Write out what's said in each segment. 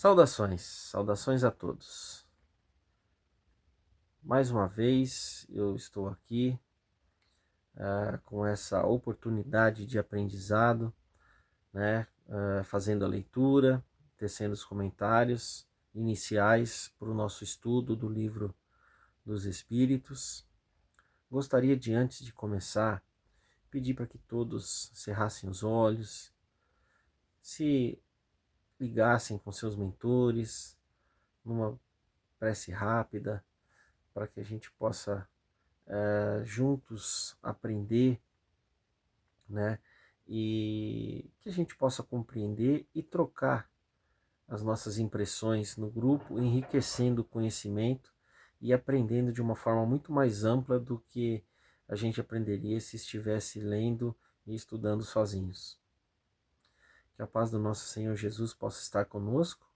Saudações a todos. Mais uma vez eu estou aqui com essa oportunidade de aprendizado, né? Fazendo a leitura, tecendo os comentários iniciais para o nosso estudo do Livro dos Espíritos. Gostaria de, antes de começar, pedir para que todos cerrassem os olhos, se ligassem com seus mentores, numa prece rápida, para que a gente possa juntos aprender, né? E que a gente possa compreender e trocar as nossas impressões no grupo, enriquecendo o conhecimento e aprendendo de uma forma muito mais ampla do que a gente aprenderia se estivesse lendo e estudando sozinhos. Que a paz do nosso Senhor Jesus possa estar conosco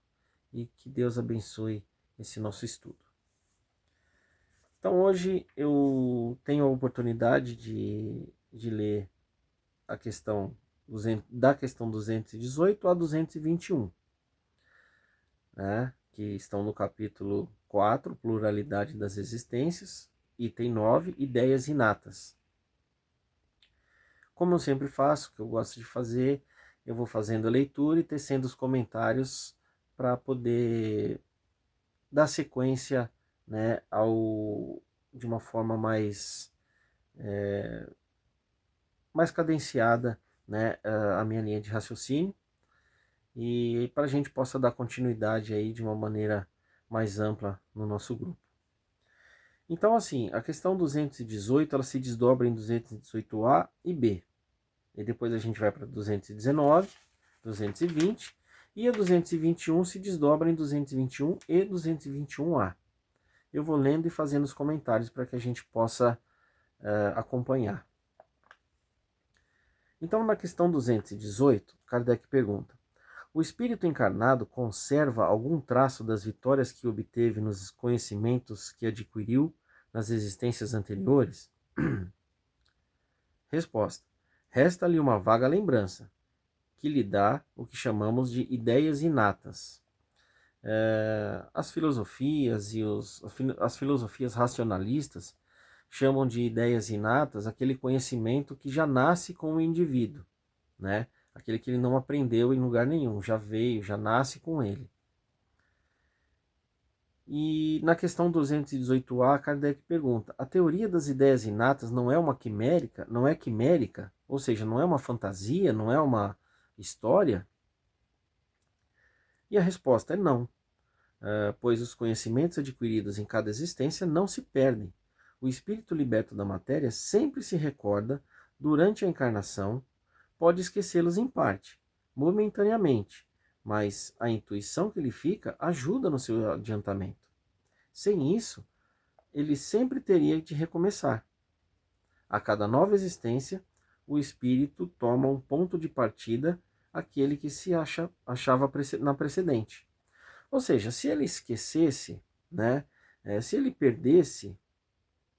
e que Deus abençoe esse nosso estudo. Então hoje eu tenho a oportunidade de ler a questão da questão 218 a 221, né, que estão no capítulo 4, Pluralidade das Existências, item 9, Ideias Inatas. Como eu sempre faço, que eu gosto de fazer, eu vou fazendo a leitura e tecendo os comentários para poder dar sequência, né, de uma forma mais cadenciada, né, a minha linha de raciocínio, e para a gente possa dar continuidade aí de uma maneira mais ampla no nosso grupo. Então, assim, a questão 218, ela se desdobra em 218A e B. E depois a gente vai para 219, 220, e a 221 se desdobra em 221 e 221A. Eu vou lendo e fazendo os comentários para que a gente possa acompanhar. Então, na questão 218, Kardec pergunta: o espírito encarnado conserva algum traço das vitórias que obteve nos conhecimentos que adquiriu nas existências anteriores? Resposta: resta-lhe uma vaga lembrança, que lhe dá o que chamamos de ideias inatas. As filosofias e as filosofias racionalistas chamam de ideias inatas aquele conhecimento que já nasce com o indivíduo, né? Aquele que ele não aprendeu em lugar nenhum, já veio, já nasce com ele. E na questão 218A, Kardec pergunta: a teoria das ideias inatas não é uma quimérica, não é quimérica, ou seja, não é uma fantasia, não é uma história? E a resposta é não, pois os conhecimentos adquiridos em cada existência não se perdem. O espírito liberto da matéria sempre se recorda durante a encarnação, pode esquecê-los em parte, momentaneamente, mas a intuição que lhe fica ajuda no seu adiantamento. Sem isso, ele sempre teria de recomeçar. A cada nova existência, o espírito toma um ponto de partida aquele que se achava na precedente. Ou seja, se ele esquecesse, né, se ele perdesse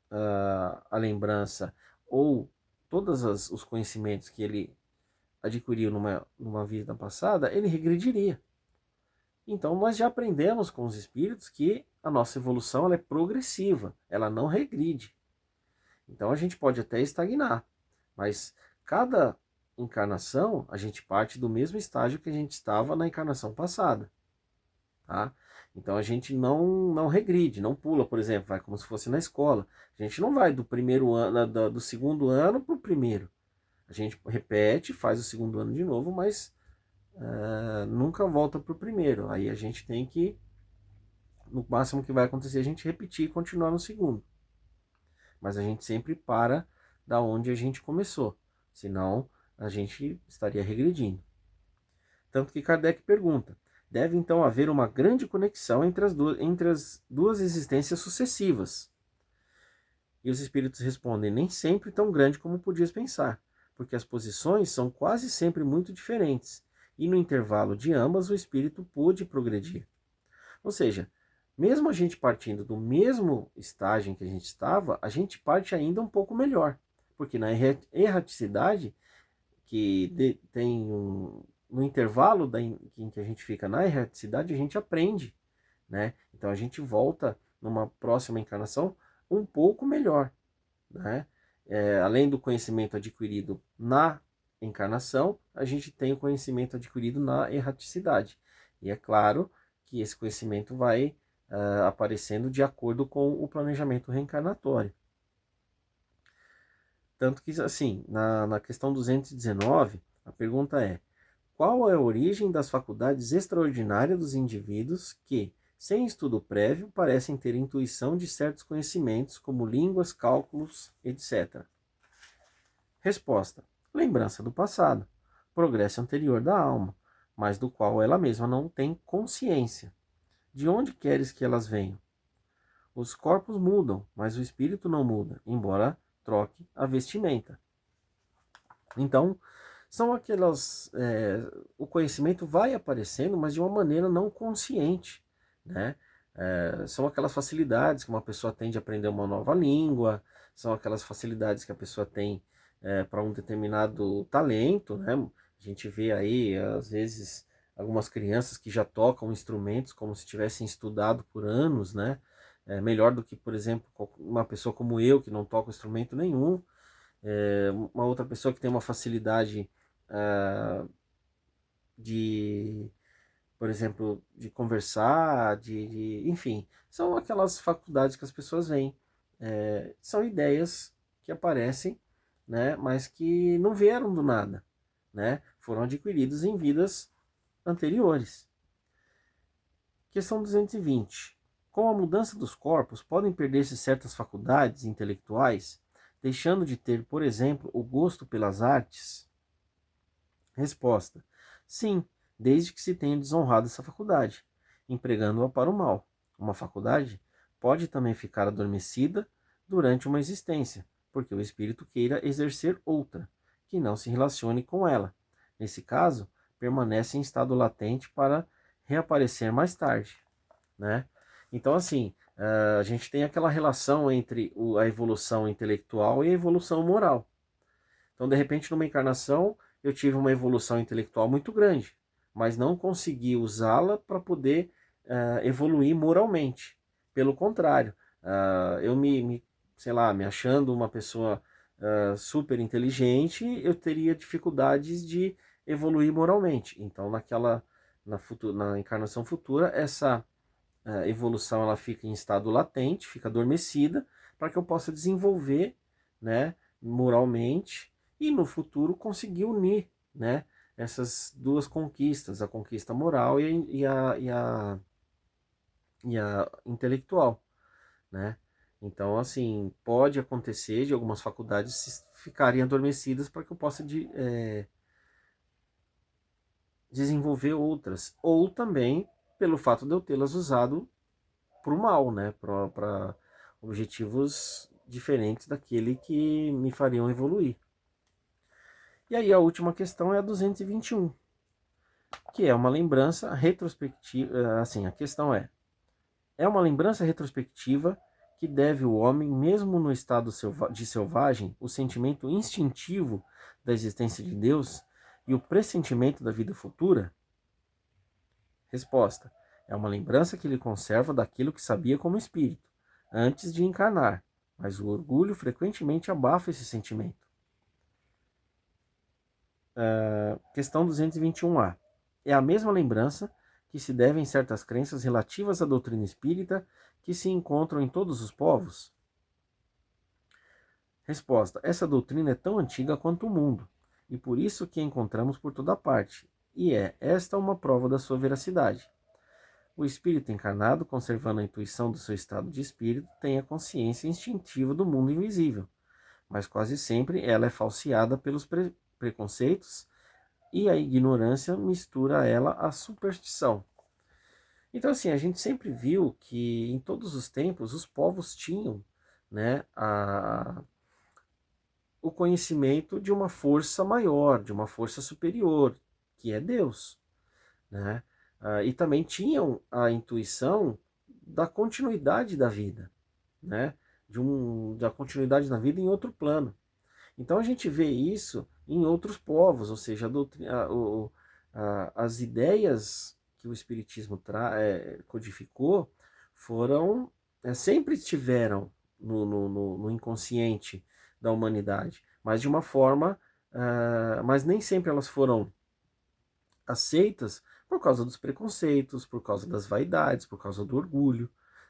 a lembrança ou todos os conhecimentos que ele adquiriu numa vida passada, ele regrediria. Então nós já aprendemos com os espíritos que a nossa evolução ela é progressiva, ela não regride. Então a gente pode até estagnar, mas cada encarnação a gente parte do mesmo estágio que a gente estava na encarnação passada. Tá? Então a gente não regride, não pula, por exemplo, vai como se fosse na escola. A gente não vai do primeiro ano, do segundo ano para o primeiro. A gente repete, faz o segundo ano de novo, mas nunca volta para o primeiro. Aí a gente tem que, no máximo que vai acontecer, a gente repetir e continuar no segundo. Mas a gente sempre para da onde a gente começou, senão a gente estaria regredindo. Tanto que Kardec pergunta: deve então haver uma grande conexão entre as duas existências sucessivas? E os espíritos respondem: nem sempre tão grande como podias pensar, porque as posições são quase sempre muito diferentes, e no intervalo de ambas o espírito pôde progredir. Ou seja, mesmo a gente partindo do mesmo estágio em que a gente estava, a gente parte ainda um pouco melhor, porque na erraticidade, que tem no intervalo em que a gente fica na erraticidade, a gente aprende, né? Então a gente volta numa próxima encarnação um pouco melhor, né? Além do conhecimento adquirido na encarnação, a gente tem o conhecimento adquirido na erraticidade. E é claro que esse conhecimento vai aparecendo de acordo com o planejamento reencarnatório. Tanto que, assim, na questão 219, a pergunta é: qual é a origem das faculdades extraordinárias dos indivíduos que, sem estudo prévio, parecem ter intuição de certos conhecimentos, como línguas, cálculos, etc.? Resposta: lembrança do passado, progresso anterior da alma, mas do qual ela mesma não tem consciência. De onde queres que elas venham? Os corpos mudam, mas o espírito não muda, embora troque a vestimenta. Então, são aquelas... o conhecimento vai aparecendo, mas de uma maneira não consciente, né? São aquelas facilidades que uma pessoa tem de aprender uma nova língua, são aquelas facilidades que a pessoa tem para um determinado talento, né? A gente vê aí, às vezes, algumas crianças que já tocam instrumentos como se tivessem estudado por anos, né? Melhor do que, por exemplo, uma pessoa como eu, que não toca instrumento nenhum. Uma outra pessoa que tem uma facilidade de, por exemplo, de conversar, enfim, são aquelas faculdades que as pessoas veem. São ideias que aparecem, né, mas que não vieram do nada, né, foram adquiridas em vidas anteriores. Questão 220. Com a mudança dos corpos, podem perder-se certas faculdades intelectuais, deixando de ter, por exemplo, o gosto pelas artes? Resposta: sim, desde que se tenha desonrado essa faculdade, empregando-a para o mal. Uma faculdade pode também ficar adormecida durante uma existência, porque o espírito queira exercer outra, que não se relacione com ela. Nesse caso, permanece em estado latente para reaparecer mais tarde, né? Então, assim, a gente tem aquela relação entre a evolução intelectual e a evolução moral. Então, de repente, numa encarnação, eu tive uma evolução intelectual muito grande, mas não consegui usá-la para poder evoluir moralmente. Pelo contrário, eu sei lá, me achando uma pessoa super inteligente, eu teria dificuldades de evoluir moralmente. Então, na encarnação futura, essa evolução ela fica em estado latente, fica adormecida, para que eu possa desenvolver, né, moralmente e no futuro conseguir unir, né, essas duas conquistas, a conquista moral e a intelectual, né? Então, assim, pode acontecer de algumas faculdades ficarem adormecidas para que eu possa desenvolver outras, ou também pelo fato de eu tê-las usado para o mal, né? Para objetivos diferentes daquele que me fariam evoluir. E aí a última questão é a 221, que é uma lembrança retrospectiva. Assim, a questão é uma lembrança retrospectiva que deve o homem, mesmo no estado de selvagem, o sentimento instintivo da existência de Deus e o pressentimento da vida futura? Resposta: é uma lembrança que ele conserva daquilo que sabia como espírito, antes de encarnar, mas o orgulho frequentemente abafa esse sentimento. Questão 221A. É a mesma lembrança que se deve em certas crenças relativas à doutrina espírita que se encontram em todos os povos? Resposta: essa doutrina é tão antiga quanto o mundo, e por isso que a encontramos por toda parte, e é esta uma prova da sua veracidade. O espírito encarnado, conservando a intuição do seu estado de espírito, tem a consciência instintiva do mundo invisível, mas quase sempre ela é falseada pelos preconceitos e a ignorância mistura a ela a superstição. Então, assim, a gente sempre viu que em todos os tempos os povos tinham, né, o conhecimento de uma força maior, de uma força superior, que é Deus, né? E também tinham a intuição da continuidade da vida, né? Da continuidade da vida em outro plano. Então a gente vê isso em outros povos, ou seja, as ideias que o Espiritismo codificou foram, sempre estiveram no inconsciente da humanidade, mas de uma forma, mas nem sempre elas foram aceitas por causa dos preconceitos, por causa das vaidades, por causa do orgulho,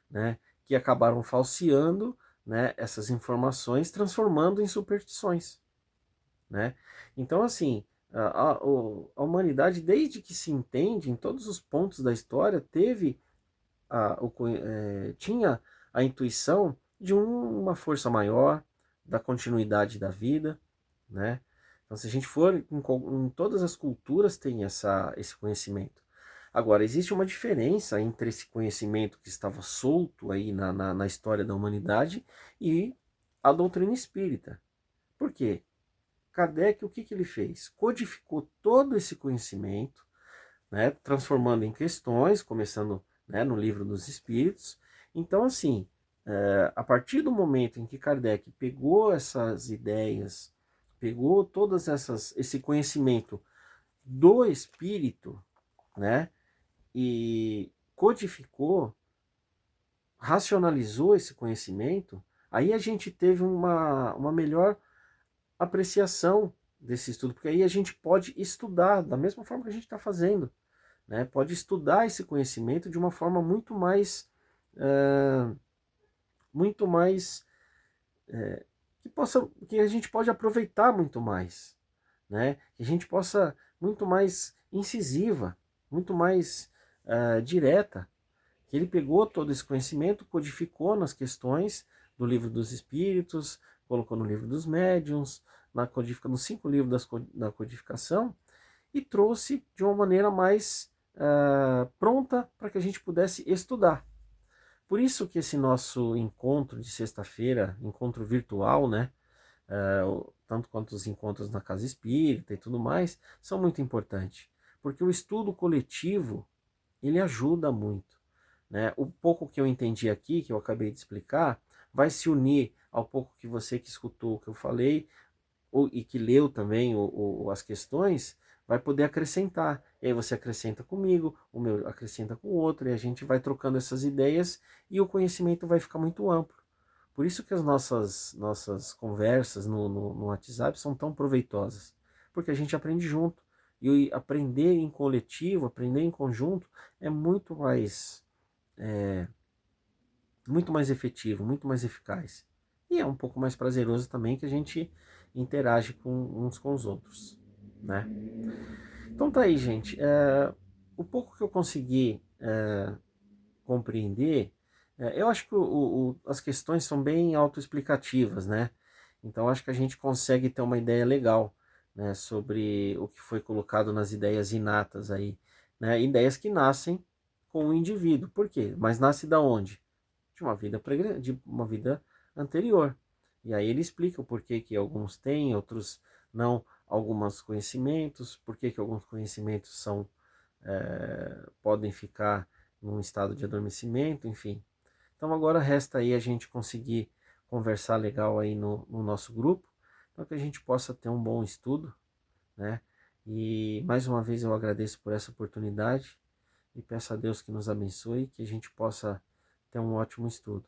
né, que acabaram falseando, né, essas informações, transformando em superstições, né? Então, assim, a humanidade, desde que se entende, em todos os pontos da história, tinha a intuição de uma força maior, da continuidade da vida, né? Então, se a gente for em todas as culturas tem esse conhecimento. Agora, existe uma diferença entre esse conhecimento que estava solto aí na história da humanidade e a doutrina espírita. Por quê? Kardec, o que ele fez? Codificou todo esse conhecimento, né, transformando em questões, começando, né, no Livro dos Espíritos. Então, assim, a partir do momento em que Kardec pegou essas ideias, pegou esse conhecimento do Espírito, né, e codificou, racionalizou esse conhecimento, aí a gente teve uma melhor apreciação desse estudo, porque aí a gente pode estudar da mesma forma que a gente está fazendo, né? Pode estudar esse conhecimento de uma forma muito mais que a gente pode aproveitar muito mais, né? Que a gente possa muito mais incisiva, muito mais direta. Que ele pegou todo esse conhecimento, codificou nas questões do Livro dos Espíritos, colocou no Livro dos Médiuns, nos 5 livros da codificação, e trouxe de uma maneira mais pronta para que a gente pudesse estudar. Por isso que esse nosso encontro de sexta-feira, encontro virtual, né, tanto quanto os encontros na Casa Espírita e tudo mais, são muito importantes. Porque o estudo coletivo, ele ajuda muito, né? O pouco que eu entendi aqui, que eu acabei de explicar, vai se unir ao pouco que você que escutou o que eu falei, e que leu também as questões, vai poder acrescentar. E aí você acrescenta comigo, o meu acrescenta com o outro, e a gente vai trocando essas ideias e o conhecimento vai ficar muito amplo. Por isso que as nossas conversas no WhatsApp são tão proveitosas, porque a gente aprende junto. E aprender em coletivo, aprender em conjunto, é muito mais efetivo, muito mais eficaz. E é um pouco mais prazeroso também, que a gente interage uns com os outros, né? Então tá aí, gente. O pouco que eu consegui compreender, eu acho que as questões são bem autoexplicativas, né? Então acho que a gente consegue ter uma ideia legal, né, sobre o que foi colocado nas ideias inatas aí, né? Ideias que nascem com o indivíduo. Por quê? Mas nasce da onde? De uma vida anterior. E aí ele explica o porquê que alguns têm, outros não, alguns conhecimentos, por que alguns conhecimentos podem ficar num estado de adormecimento, enfim. Então agora resta aí a gente conseguir conversar legal aí no nosso grupo, para que a gente possa ter um bom estudo, né? E mais uma vez eu agradeço por essa oportunidade e peço a Deus que nos abençoe, que a gente possa ter um ótimo estudo.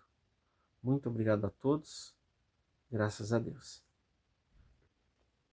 Muito obrigado a todos, graças a Deus.